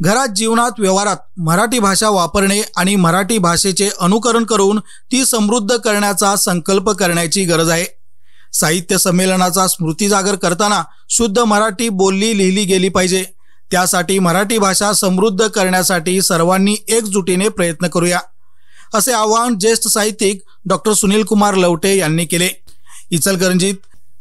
घरात, जीवनात, व्यवहारात मराठी भाषा वापरणे आणि मराठी भाषेचे अनुकरण करून ती समृद्ध करण्याचा संकल्प करण्याची गरज आहे। साहित्य संमेलनाचा स्मृती जागर करताना शुद्ध मराठी बोलली लिहिली गेली पाहिजे। त्यासाठी मराठी भाषा समृद्ध करण्यासाठी सर्वांनी एकजुटीने प्रयत्न करूया, असे आवाहन ज्येष्ठ साहित्यिक डॉक्टर सुनील कुमार लवटे यांनी केले। इचलकरंजीत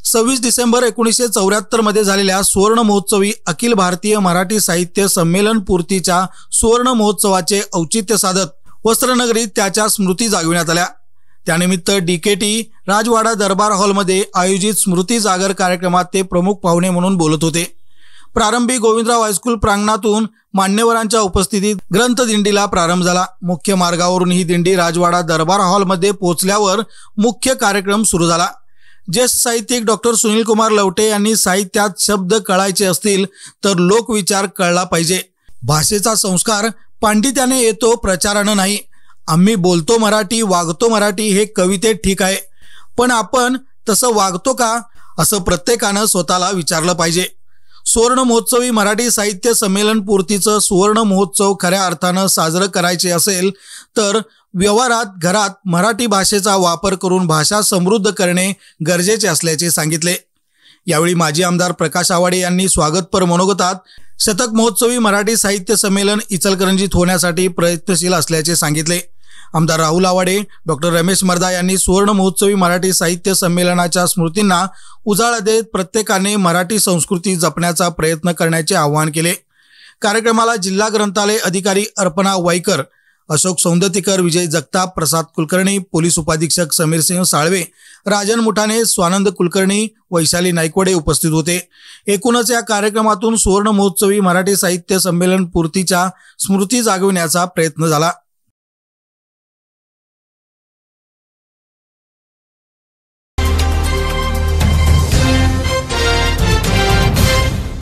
26 डिसेंबर 1974 मध्ये झालेल्या सुवर्ण महोत्सवी अखिल भारतीय मराठी साहित्य संमेलन पूर्तीच्या सुवर्ण महोत्सवाचे औचित्य साधत वस्त्रनगरीत त्याच्या स्मृती जागविण्यात आल्या। त्यानिमित्त डीकेटी राजवाडा दरबार हॉलमध्ये आयोजित स्मृती जागर कार्यक्रमात ते प्रमुख पाहुणे म्हणून बोलत होते। प्रारंभी गोविंदराव हायस्कूल प्रांगणातून मान्यवरांच्या उपस्थितीत ग्रंथ दिंडीला प्रारंभ झाला। मुख्य मार्गावरून ही दिंडी राजवाडा दरबार हॉलमध्ये पोहोचल्यावर मुख्य कार्यक्रम सुरू झाला। ज्येष्ठ साहित्यिक डॉक्टर सुनील कुमार लवटे यांनी साहित्यात शब्द कळायचे असतील तर लोकविचार कळला पाहिजे। भाषेचा संस्कार पांडित्याने येतो, प्रचाराने नाही। आम्ही बोलतो मराठी, वागतो मराठी हे कवितेत ठीक आहे, पण आपण तसं वागतो का, असं प्रत्येकानं स्वतःला विचारलं पाहिजे। सुवर्ण महोत्सवी मराठी साहित्य संमेलन पूर्तीचं सुवर्ण महोत्सव खऱ्या अर्थानं साजरं करायचे असेल तर व्यवहारात, घरात मराठी भाषेचा वापर करून भाषा समृद्ध करणे गरजेचे असल्याचे सांगितले। यावेळी माजी आमदार प्रकाश आवाडे यांनी स्वागतपर मनोगतात शतक महोत्सवी मराठी साहित्य संमेलन इचलकरंजीत होण्यासाठी प्रयत्नशील असल्याचे सांगितले। आमदार राहुल आवाडे, डॉक्टर रमेश मर्दा यांनी सुवर्ण महोत्सवी मराठी साहित्य संमेलनाच्या स्मृतींना उजाळा देत प्रत्येकाने मराठी संस्कृती जपण्याचा प्रयत्न करण्याचे आवाहन केले। कार्यक्रमाला जिल्हा ग्रंथालय अधिकारी अर्पणा वाईकर, अशोक सौंदतीकर, विजय जगताप, प्रसाद कुलकर्णी, पोलीस उपाधीक्षक समीरसिंह साळवे, राजन मुठाणे, स्वानंद कुलकर्णी, वैशाली नाईकवडे उपस्थित होते। एकूणच या कार्यक्रमातून सुवर्ण महोत्सवी मराठी साहित्य संमेलन पूर्तीच्या स्मृती जागविण्याचा प्रयत्न झाला।